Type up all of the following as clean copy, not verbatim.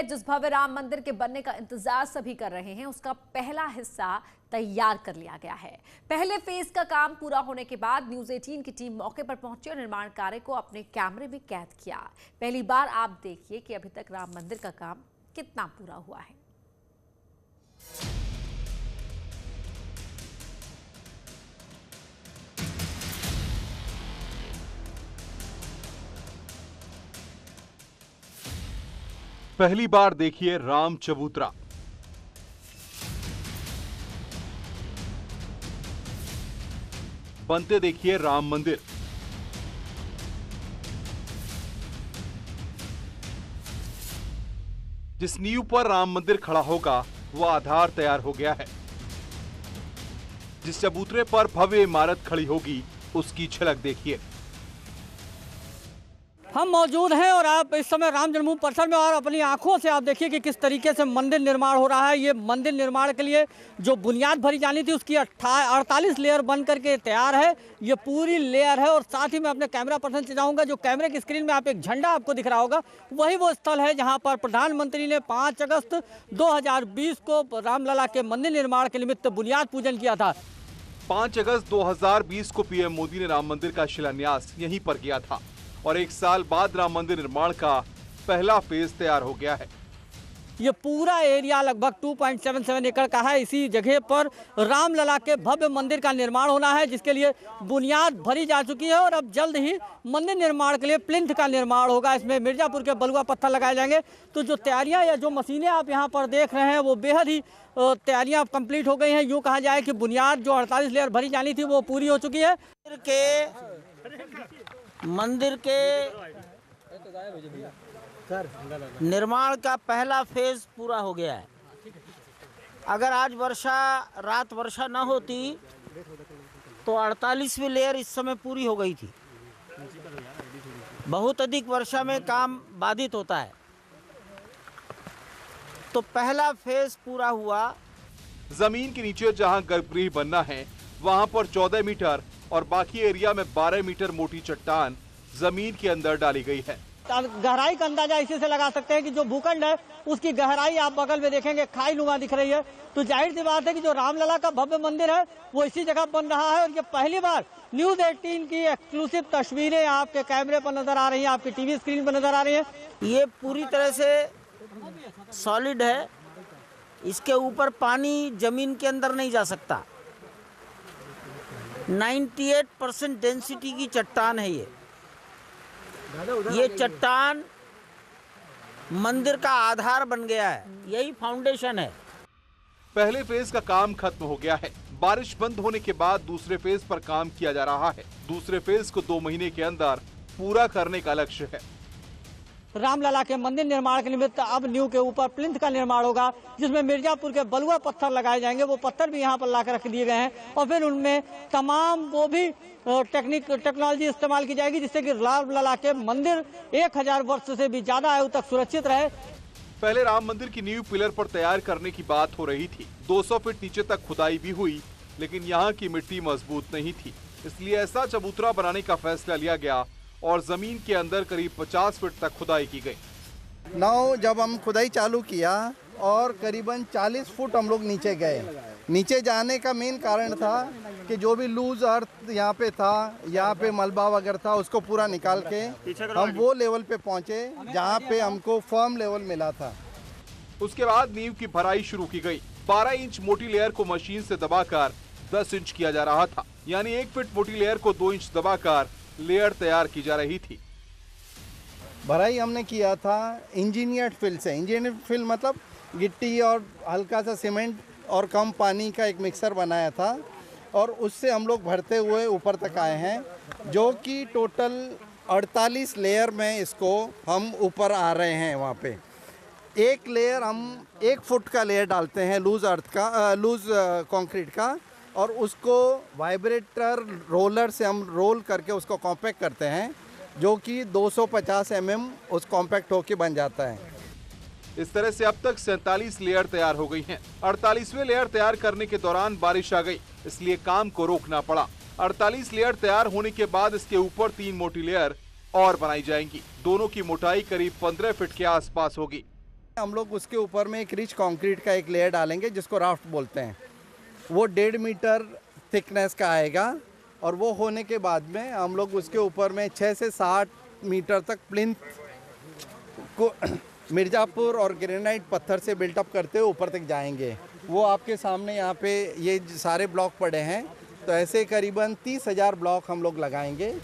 जिस भव्य राम मंदिर के बनने का इंतजार सभी कर रहे हैं, उसका पहला हिस्सा तैयार कर लिया गया है। पहले फेज का काम पूरा होने के बाद न्यूज 18 की टीम मौके पर पहुंची और निर्माण कार्य को अपने कैमरे में कैद किया। पहली बार आप देखिए कि अभी तक राम मंदिर का काम कितना पूरा हुआ है। पहली बार देखिए राम चबूतरा। बनते देखिए राम मंदिर। जिस नींव पर राम मंदिर खड़ा होगा वो आधार तैयार हो गया है। जिस चबूतरे पर भव्य इमारत खड़ी होगी उसकी झलक देखिए। हम मौजूद हैं और आप इस समय राम जन्मभूमि परिसर में, और अपनी आंखों से आप देखिए कि किस तरीके से मंदिर निर्माण हो रहा है। ये मंदिर निर्माण के लिए जो बुनियाद भरी जानी थी उसकी 48 लेयर बन करके तैयार है। ये पूरी लेयर है। और साथ ही मैं अपने कैमरा पर्सन से जाऊंगा, जो कैमरे की स्क्रीन में आप एक झंडा आपको दिख रहा होगा, वही वो स्थल है जहाँ पर प्रधानमंत्री ने 5 अगस्त 2020 को रामलला के मंदिर निर्माण के निमित्त बुनियाद पूजन किया था। 5 अगस्त 2020 को पीएम मोदी ने राम मंदिर का शिलान्यास यहीं पर किया था और 1 साल बाद राम मंदिर निर्माण का पहला फेज तैयार हो गया है। ये पूरा एरिया लगभग 2.77 एकड़ का है। इसी जगह पर रामलला के भव्य मंदिर का निर्माण होना है, जिसके लिए बुनियाद भरी जा चुकी है और अब जल्द ही मंदिर निर्माण के लिए प्लिंथ का निर्माण होगा। इसमें मिर्जापुर के बलुआ पत्थर लगाए जाएंगे। तो जो तैयारियां या जो मशीनें आप यहाँ पर देख रहे हैं वो बेहद ही तैयारियां कंप्लीट हो गई हैं। यूँ कहा जाए कि बुनियाद जो 48 लेयर भरी जानी थी वो पूरी हो चुकी है। मंदिर के निर्माण का पहला फेज पूरा हो गया है। अगर आज रात वर्षा न होती तो 48वीं लेयर इस समय पूरी हो गई थी। बहुत अधिक वर्षा में काम बाधित होता है, तो पहला फेज पूरा हुआ। जमीन के नीचे जहां गर्भगृह बनना है वहां पर 14 मीटर और बाकी एरिया में 12 मीटर मोटी चट्टान जमीन के अंदर डाली गई है। गहराई का अंदाजा इसी से लगा सकते हैं कि जो भूखंड है उसकी गहराई आप बगल में देखेंगे खाई नुमा दिख रही है। तो जाहिर सी बात है कि जो रामलला का भव्य मंदिर है वो इसी जगह बन रहा है। और ये पहली बार न्यूज 18 की एक्सक्लूसिव तस्वीरें आपके कैमरे पर नजर आ रही हैं, आपकी टीवी स्क्रीन पर नजर आ रही है। ये पूरी तरह से सॉलिड है। इसके ऊपर पानी जमीन के अंदर नहीं जा सकता। 98% डेंसिटी की चट्टान है ये चट्टान मंदिर का आधार बन गया है। यही फाउंडेशन है। पहले फेज का काम खत्म हो गया है। बारिश बंद होने के बाद दूसरे फेज पर काम किया जा रहा है। दूसरे फेज को 2 महीने के अंदर पूरा करने का लक्ष्य है। रामलला के मंदिर निर्माण के निमित्त अब नींव के ऊपर प्लिंथ का निर्माण होगा, जिसमें मिर्जापुर के बलुआ पत्थर लगाए जाएंगे। वो पत्थर भी यहाँ पर लाकर रख दिए गए हैं और फिर उनमें तमाम वो भी टेक्नोलॉजी इस्तेमाल की जाएगी, जिससे कि रामलला के मंदिर 1000 वर्ष से भी ज्यादा आयु तक सुरक्षित रहे। पहले राम मंदिर की नींव पिलर पर तैयार करने की बात हो रही थी। 200 फीट नीचे तक खुदाई भी हुई, लेकिन यहाँ की मिट्टी मजबूत नहीं थी, इसलिए ऐसा चबूतरा बनाने का फैसला लिया गया और जमीन के अंदर करीब 50 फीट तक खुदाई की गई। जब हम खुदाई चालू किया और करीबन 40 फुट हम लोग नीचे गए। नीचे जाने का मेन कारण था कि जो भी लूज अर्थ यहाँ पे था, यहाँ पे मलबा वगैरह था, उसको पूरा निकाल के हम वो लेवल पे पहुँचे जहाँ पे हमको फर्म लेवल मिला था। उसके बाद नींव की भराई शुरू की गई। 12 इंच मोटी लेयर को मशीन से दबाकर 10 इंच किया जा रहा था, यानी 1 फीट मोटी लेयर को 2 इंच दबाकर लेयर तैयार की जा रही थी। भराई हमने किया था इंजीनियर्ड फिल से। इंजीनियर्ड फिल मतलब गिट्टी और हल्का सा सीमेंट और कम पानी का एक मिक्सर बनाया था और उससे हम लोग भरते हुए ऊपर तक आए हैं, जो कि टोटल 48 लेयर में इसको हम ऊपर आ रहे हैं। वहाँ पे एक लेयर हम 1 फुट का लेयर डालते हैं लूज कंक्रीट का, और उसको वाइब्रेटर रोलर से हम रोल करके उसको कॉम्पैक्ट करते हैं, जो कि 250 mm उस कॉम्पैक्ट होके बन जाता है। इस तरह से अब तक 47 लेयर तैयार हो गई हैं। 48वें लेयर तैयार करने के दौरान बारिश आ गई, इसलिए काम को रोकना पड़ा। 48 लेयर तैयार होने के बाद इसके ऊपर 3 मोटी लेयर और बनाई जाएंगी। दोनों की मोटाई करीब 15 फीट के आसपास होगी। हम लोग उसके ऊपर में एक रिच कंक्रीट का एक लेयर डालेंगे जिसको राफ्ट बोलते हैं। वो 1.5 मीटर थिकनेस का आएगा और वो होने के बाद में हम लोग उसके ऊपर में 6 से 7 मीटर तक प्लिंथ को मिर्ज़ापुर और ग्रेनाइट पत्थर से बिल्टअप करते हुए ऊपर तक जाएंगे। वो आपके सामने यहाँ पे ये सारे ब्लॉक पड़े हैं, तो ऐसे करीबन 30,000 ब्लॉक हम लोग लगाएंगे।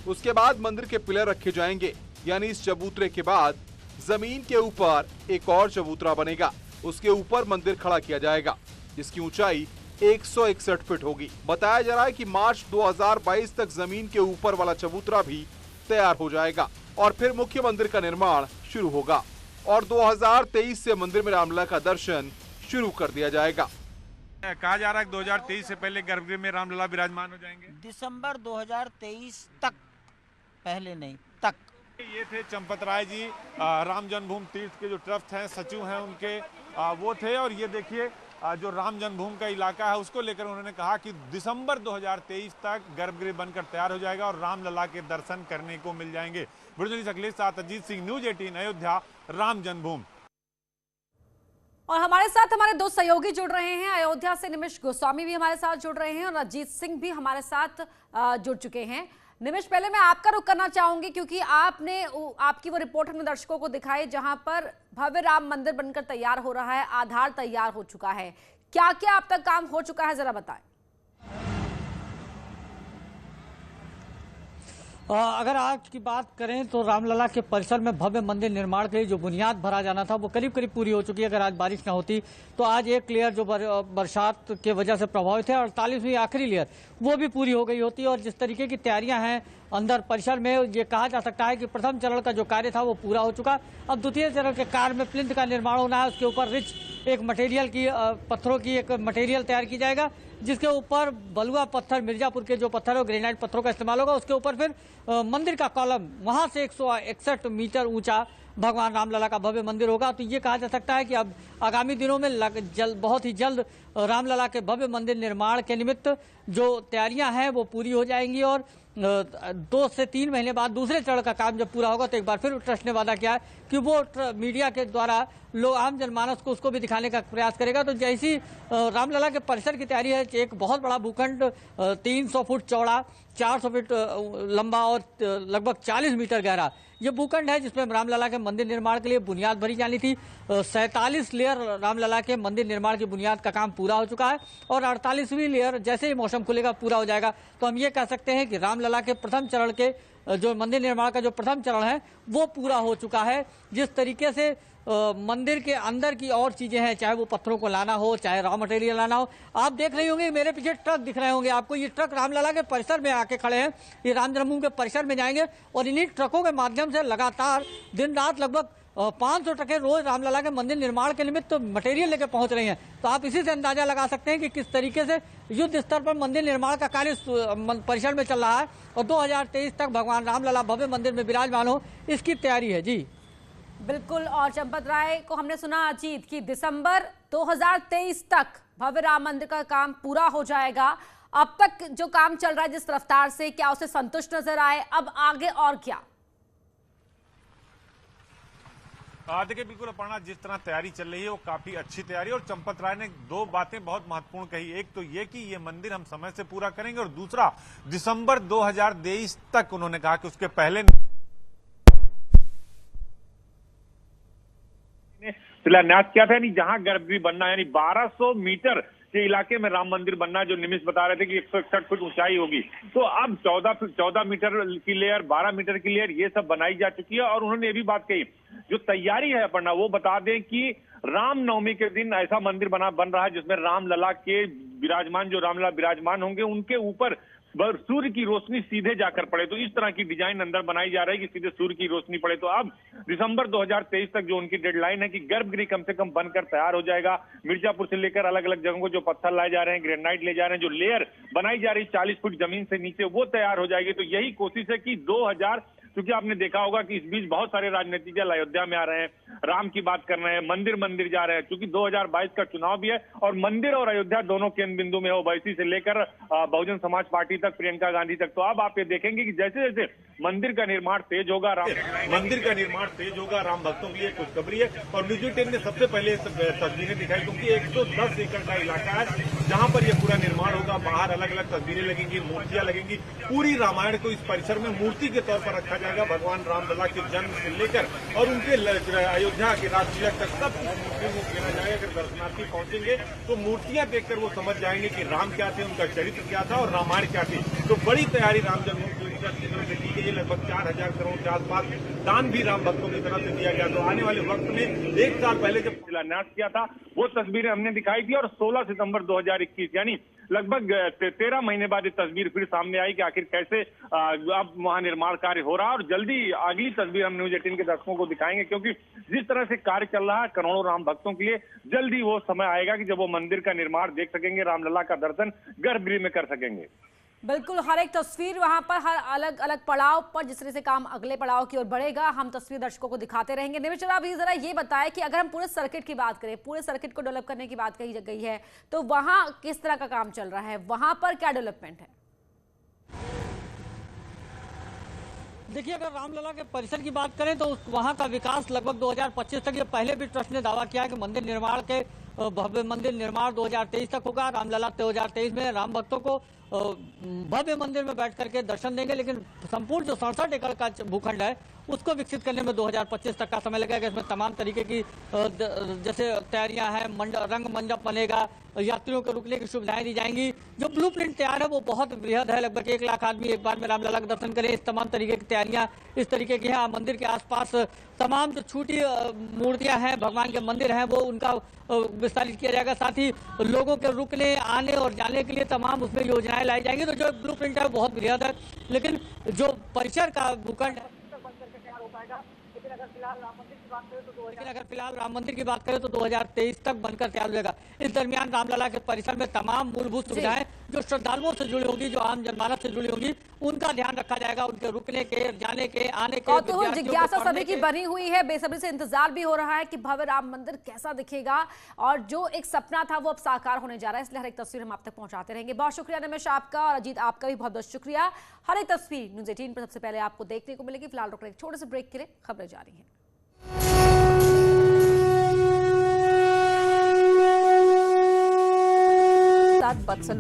उसके बाद मंदिर के पिलर रखे जाएंगे, यानी इस चबूतरे के बाद जमीन के ऊपर एक और चबूतरा बनेगा। उसके ऊपर मंदिर खड़ा किया जाएगा, जिसकी ऊंचाई 161 फीट होगी। बताया जा रहा है कि मार्च 2022 तक जमीन के ऊपर वाला चबूतरा भी तैयार हो जाएगा और फिर मुख्य मंदिर का निर्माण शुरू होगा और 2023 से मंदिर में रामलला का दर्शन शुरू कर दिया जाएगा। कहा जा रहा है कि 2023 से पहले गर्भगृह में रामलला विराजमान हो जाएंगे। दिसंबर 2023 तक, पहले नहीं, तक। ये थे चंपत राय जी, राम जन्मभूमि तीर्थ के जो ट्रस्ट हैं, सचिव हैं उनके, वो थे। और ये देखिए जो राम जन्मभूमि का इलाका है उसको लेकर उन्होंने कहा कि दिसंबर 2023 तक गर्भगृह बनकर तैयार हो जाएगा और रामलला के दर्शन करने को मिल जाएंगे। वीडियो अखिलेश साथ अजीत सिंह, न्यूज 18 अयोध्या, राम जन्मभूमि। और हमारे साथ हमारे दो सहयोगी जुड़ रहे हैं। अयोध्या से निमिष गोस्वामी भी हमारे साथ जुड़ रहे हैं और अजीत सिंह भी हमारे साथ जुड़ चुके हैं। निमिष, पहले मैं आपका रुख करना चाहूंगी क्योंकि आपकी वो रिपोर्ट हमने दर्शकों को दिखाई जहां पर भव्य राम मंदिर बनकर तैयार हो रहा है, आधार तैयार हो चुका है। क्या क्या अब तक काम हो चुका है, जरा बताएं। अगर आज की बात करें तो रामलला के परिसर में भव्य मंदिर निर्माण के लिए जो बुनियाद भरा जाना था वो करीब करीब पूरी हो चुकी है। अगर आज बारिश न होती तो आज एक लेयर जो बरसात के वजह से प्रभावित है, 48वीं आखिरी लेयर, वो भी पूरी हो गई होती। और जिस तरीके की तैयारियां हैं अंदर परिसर में, ये कहा जा सकता है कि प्रथम चरण का जो कार्य था वो पूरा हो चुका। अब द्वितीय चरण के कार्य में प्लिंथ का निर्माण होना है, उसके ऊपर रिच एक मटेरियल की, पत्थरों की एक मटेरियल तैयार की जाएगा जिसके ऊपर बलुआ पत्थर, मिर्जापुर के जो पत्थर है, ग्रेनाइट पत्थरों का इस्तेमाल होगा। उसके ऊपर फिर मंदिर का कॉलम, वहां से 161 मीटर ऊंचा भगवान रामलला का भव्य मंदिर होगा। तो ये कहा जा सकता है कि अब आगामी दिनों में बहुत ही जल्द रामलला के भव्य मंदिर निर्माण के निमित्त जो तैयारियां हैं वो पूरी हो जाएंगी और 2 से 3 महीने बाद दूसरे चरण का काम जब पूरा होगा तो एक बार फिर ट्रस्ट ने वादा किया है कि वो मीडिया के द्वारा लोग, आम जनमानस को उसको भी दिखाने का प्रयास करेगा। तो जैसी रामलला के परिसर की तैयारी है, एक बहुत बड़ा भूखंड 300 फुट चौड़ा, 400 फीट लंबा और लगभग 40 मीटर गहरा ये भूखंड है जिसमें रामलला के मंदिर निर्माण के लिए बुनियाद भरी जानी थी। 47 लेयर रामलला के मंदिर निर्माण की बुनियाद का काम पूरा हो चुका है और 48वीं लेयर जैसे ही मौसम खुलेगा पूरा हो जाएगा। तो हम ये कह सकते हैं कि रामलला के प्रथम चरण के जो मंदिर निर्माण का जो प्रथम चरण है वो पूरा हो चुका है। जिस तरीके से मंदिर के अंदर की और चीजें हैं, चाहे वो पत्थरों को लाना हो, चाहे रॉ मटेरियल लाना हो, आप देख रहे होंगे मेरे पीछे ट्रक दिख रहे होंगे आपको। ये ट्रक रामलला के परिसर में आके खड़े हैं, ये राम जन्मभूमि के परिसर में जाएंगे और इन्हीं ट्रकों के माध्यम से लगातार दिन रात लगभग 500 ट्रकें रोज रामलला के मंदिर निर्माण के निमित्त मटेरियल लेकर पहुंच रही हैं। तो आप इसी से अंदाजा लगा सकते हैं कि किस तरीके से युद्ध स्तर पर मंदिर निर्माण का कार्य परिसर में चल रहा है और 2023 तक भगवान रामलला भव्य मंदिर में विराजमान हो, इसकी तैयारी है। जी बिल्कुल। और चंपत राय को हमने सुना अजीत कि दिसंबर 2023 तक भव्य राम मंदिर का काम पूरा हो जाएगा। अब तक जो काम चल रहा है जिस रफ्तार से, क्या उसे संतुष्ट नजर आए? अब आगे और क्या? देखिए बिल्कुल अपर्णा, जिस तरह तैयारी चल रही है वो काफी अच्छी तैयारी। और चंपत राय ने 2 बातें बहुत महत्वपूर्ण कही। एक तो ये कि ये मंदिर हम समय से पूरा करेंगे और दूसरा दिसंबर 2023 तक उन्होंने कहा कि उसके पहले शिलान्यास किया था। यानी जहां गर्भगृह बनना, यानी 1200 मीटर के इलाके में राम मंदिर बनना, जो निमिष बता रहे थे कि 161 फुट ऊंचाई होगी। तो अब 14 मीटर की लेयर, 12 मीटर की लेयर, ये सब बनाई जा चुकी है। और उन्होंने ये भी बात कही, जो तैयारी है अपना, वो बता दें कि रामनवमी के दिन ऐसा मंदिर बन रहा है जिसमें रामलला के विराजमान, जो रामलला विराजमान होंगे उनके ऊपर सूर्य की रोशनी सीधे जाकर पड़े। तो इस तरह की डिजाइन अंदर बनाई जा रही है कि सीधे सूर्य की रोशनी पड़े। तो अब दिसंबर 2023 तक जो उनकी डेडलाइन है कि गर्भगृह कम से कम बनकर तैयार हो जाएगा। मिर्जापुर से लेकर अलग अलग जगहों को जो पत्थर लाए जा रहे हैं, ग्रेनाइट ले जा रहे हैं, जो लेयर बनाई जा रही 40 फुट जमीन से नीचे, वो तैयार हो जाएगी। तो यही कोशिश है कि क्योंकि आपने देखा होगा कि इस बीच बहुत सारे राजनीतिक दल अयोध्या में आ रहे हैं, राम की बात कर रहे हैं, मंदिर जा रहे हैं, क्योंकि 2022 का चुनाव भी है और मंदिर और अयोध्या दोनों केंद्र बिंदु में हो, ओवैसी से लेकर बहुजन समाज पार्टी तक, प्रियंका गांधी तक। तो अब आप ये देखेंगे कि जैसे जैसे मंदिर का निर्माण तेज होगा, राम भक्तों के लिए खुशखबरी है। और न्यूज 18 ने सबसे पहले तस्वीरें दिखाई, क्योंकि 110 एकड़ का इलाका है जहां पर यह पूरा निर्माण होगा। बाहर अलग अलग तस्वीरें लगेंगी, मूर्तियां लगेंगी, पूरी रामायण को इस परिसर में मूर्ति के तौर पर रखा जाएगा। भगवान रामलला के जन्म से लेकर और उनके अयोध्या के राजतिलक तक सब मूर्ति लेना जाएगा। अगर दर्शनार्थी पहुंचेंगे तो मूर्तियां देखकर वो समझ जाएंगे कि राम क्या थे, उनका चरित्र क्या था और रामायण क्या थी। तो बड़ी तैयारी राम जन्मभूमि ट्रस्ट की तरफ से की गई है। लगभग 4000 करोड़ के आसपास दान भी राम भक्तों की तरफ से दिया गया। तो आने वाले वक्त में 1 साल पहले जब शिलान्यास किया था वो तस्वीरें हमने दिखाई थी और 16 सितंबर 2021 यानी लगभग 13 महीने बाद ये तस्वीर फिर सामने आई कि आखिर कैसे अब वहां निर्माण कार्य हो रहा है। और जल्दी अगली तस्वीर हम न्यूज 18 के दर्शकों को दिखाएंगे, क्योंकि जिस तरह से कार्य चल रहा है करोड़ों राम भक्तों के लिए, जल्दी वो समय आएगा कि जब वो मंदिर का निर्माण देख सकेंगे, रामलला का दर्शन गर्भगृह में कर सकेंगे। बिल्कुल, हर एक तस्वीर वहां पर हर अलग अलग पड़ाव पर जिस तरह से काम अगले पड़ाव की ओर बढ़ेगा, हम तस्वीर दर्शकों को दिखाते रहेंगे। निमिष, आप जरा ये बताएं कि अगर हम पूरे सर्किट की बात करें, पूरे सर्किट को डेवलप करने की बात कही गई है, तो वहां किस तरह का काम चल रहा है, वहां पर क्या डेवलपमेंट है? देखिए, अगर रामलला के परिसर की बात करें तो वहाँ का विकास लगभग 2025 तक, ये पहले भी ट्रस्ट ने दावा किया है कि मंदिर निर्माण के भव्य मंदिर निर्माण 2023 तक होगा। रामलला 2023 में राम भक्तों को भव्य मंदिर में बैठ करके दर्शन देंगे, लेकिन संपूर्ण जो 67 एकड़ का भूखंड है उसको विकसित करने में 2025 तक का समय लगेगा। इसमें तमाम तरीके की जैसे तैयारियां हैं, रंग मंडप बनेगा, यात्रियों को रुकने की सुविधाएं दी जाएंगी। जो ब्लूप्रिंट तैयार है वो बहुत बृहद है, लगभग 1 लाख आदमी एक बार में रामलला का दर्शन करें, इस तमाम तरीके की तैयारियां इस तरीके की हैं। मंदिर के आसपास तमाम जो छोटी मूर्तियां हैं, भगवान के मंदिर हैं, वो उनका विस्तारित किया जाएगा। साथ ही लोगों के रुकने, आने और जाने के लिए तमाम उसमें योजनाएं लाई जाएंगी। तो जो ब्लूप्रिंट है वो बहुत बृहद है, लेकिन जो परिसर का भूखंड है लेकिन अगर फिलहाल राम मंदिर की बात करें तो 2023 तक बनकर तैयार हो जाएगा। इस दरमियान रामलला के परिसर में तमाम मूलभूत सुविधाएं जो श्रद्धालुओं से जुड़ी होगी, जो आम जनमानस से जुड़ी होगी, उनका ध्यान रखा जाएगा। उनके रुकने के, जाने के, आने के। तो जिज्ञासा सभी की बनी हुई है, बेसब्री से इंतजार भी हो रहा है कि भव्य राम मंदिर कैसा दिखेगा, और जो एक सपना था वो अब साकार होने जा रहा है। इसलिए हर एक तस्वीर हम आप तक पहुंचाते रहेंगे। बहुत शुक्रिया निमिष आपका, और अजीत आपका भी बहुत बहुत शुक्रिया। हर एक तस्वीर न्यूज 18 पर सबसे पहले आपको देखने को मिलेगी। फिलहाल रुक रहे एक छोटे से ब्रेक के लिए, खबरें जारी हैं।